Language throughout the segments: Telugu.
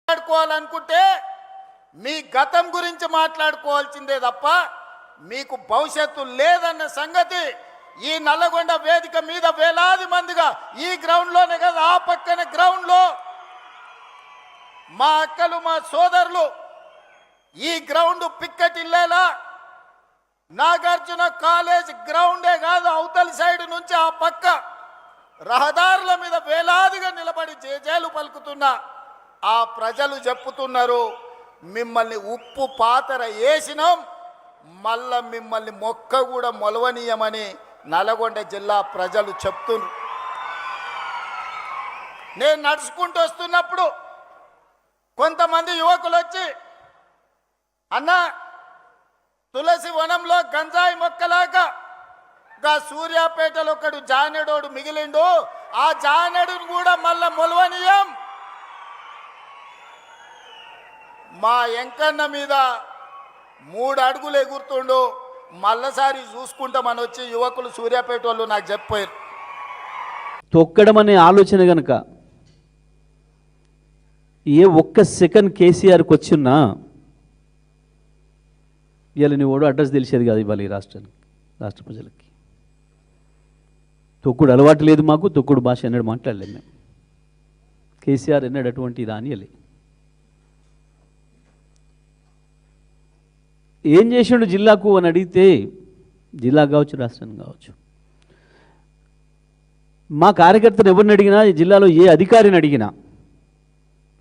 మాట్లాడుకోవాలనుకుంటే మీ గతం గురించి మాట్లాడుకోవాల్సిందే తప్ప మీకు భవిష్యత్తు లేదన్న సంగతి ఈ నల్లగొండ వేదిక మీద వేలాది మందిగా ఈ గ్రౌండ్లోనే కదా ఆ పక్కన గ్రౌండ్లో మా అక్కలు మా సోదరులు ఈ గ్రౌండ్ పిక్కటిల్లేలా నాగార్జున కాలేజ్ గ్రౌండే కాదు అవతలి సైడ్ నుంచి ఆ పక్క రహదారుల మీద వేలాదిగా నిలబడి జేజేలు పలుకుతున్నా ఆ ప్రజలు చెప్పుతున్నారు మిమ్మల్ని ఉప్పు పాతర వేసినాం మళ్ళా మిమ్మల్ని మొక్క కూడా మొలవనీయమని నల్గొండ జిల్లా ప్రజలు చెప్తున్నారు. నేను నడుచుకుంటూ వస్తున్నప్పుడు కొంతమంది యువకులు వచ్చి అన్న తులసి వనంలో గంజాయి మొక్కలాగా గా సూర్యాపేటలో ఒకడు జానెడోడు మిగిలిండు ఆ జానెడును కూడా మళ్ళా మొలవనీయం మా ఎంకన్న మీద 3 అడుగులు ఎగురుతుండు మళ్ళసారి చూసుకుంటామని వచ్చి యువకులు సూర్యాపేట వాళ్ళు నాకు చెప్పారు. తొక్కడం అనే ఆలోచన గనక ఏ ఒక్క సెకండ్ కేసీఆర్కి వచ్చినా ఇవాళ నీ ఓడు అడ్రస్ తెలిసేది కాదు ఇవాళ ఈ రాష్ట్ర ప్రజలకి. తొక్కుడు అలవాటు లేదు మాకు, తొక్కుడు భాష ఎన్నడూ మాట్లాడలేదు మేము. కేసీఆర్ ఎన్నడూ అటువంటి దానియలే. ఏం చేసిండు జిల్లాకు అని అడిగితే జిల్లా కావచ్చు రాష్ట్రం కావచ్చు మా కార్యకర్తను ఎవరిని అడిగినా జిల్లాలో ఏ అధికారిని అడిగినా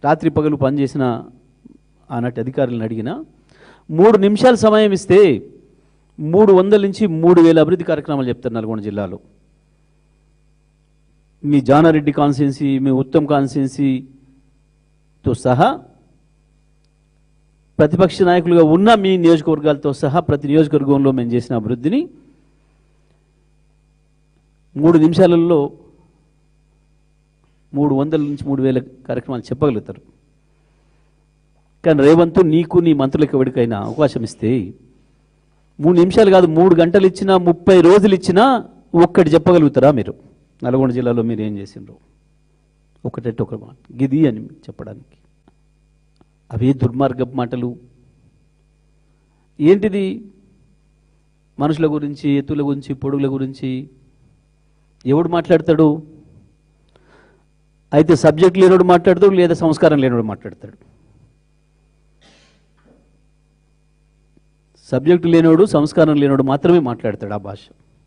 రాత్రి పగలు పనిచేసిన ఆనాటి అధికారులను అడిగినా 3 నిమిషాలు సమయం ఇస్తే 300 నుంచి 3000 అభివృద్ధి కార్యక్రమాలు చెప్తారు నల్గొండ జిల్లాలో. మీ జానారెడ్డి కాన్స్టిట్యున్సీ మీ ఉత్తమ్ కాన్స్టిట్యున్సీతో సహా ప్రతిపక్ష నాయకులుగా ఉన్న మీ నియోజకవర్గాలతో సహా ప్రతి నియోజకవర్గంలో మేము చేసిన అభివృద్ధిని 3 నిమిషాలలో 300 నుంచి 3000 కార్యక్రమాలు చెప్పగలుగుతారు. కానీ రేవంత్ నీకు నీ మంత్రులకు ఎవరికైనా అవకాశం ఇస్తే 3 నిమిషాలు కాదు 3 గంటలు ఇచ్చినా 30 రోజులు ఇచ్చినా ఒక్కటి చెప్పగలుగుతారా మీరు? నల్గొండ జిల్లాలో మీరు ఏం చేసిండ్రు ఒకటంటే ఒక మాట గిది అని చెప్పడానికి. అవే దుర్మార్గపు మాటలు. ఏంటిది? మనుషుల గురించి, ఎత్తుల గురించి, పొడుగుల గురించి ఎవడు మాట్లాడతాడు? అయితే సబ్జెక్ట్ లేనోడు మాట్లాడతాడు, లేదా సంస్కారం లేనోడు మాట్లాడతాడు. సబ్జెక్టు లేనోడు, సంస్కారం లేనోడు మాత్రమే మాట్లాడతాడు ఆ భాష.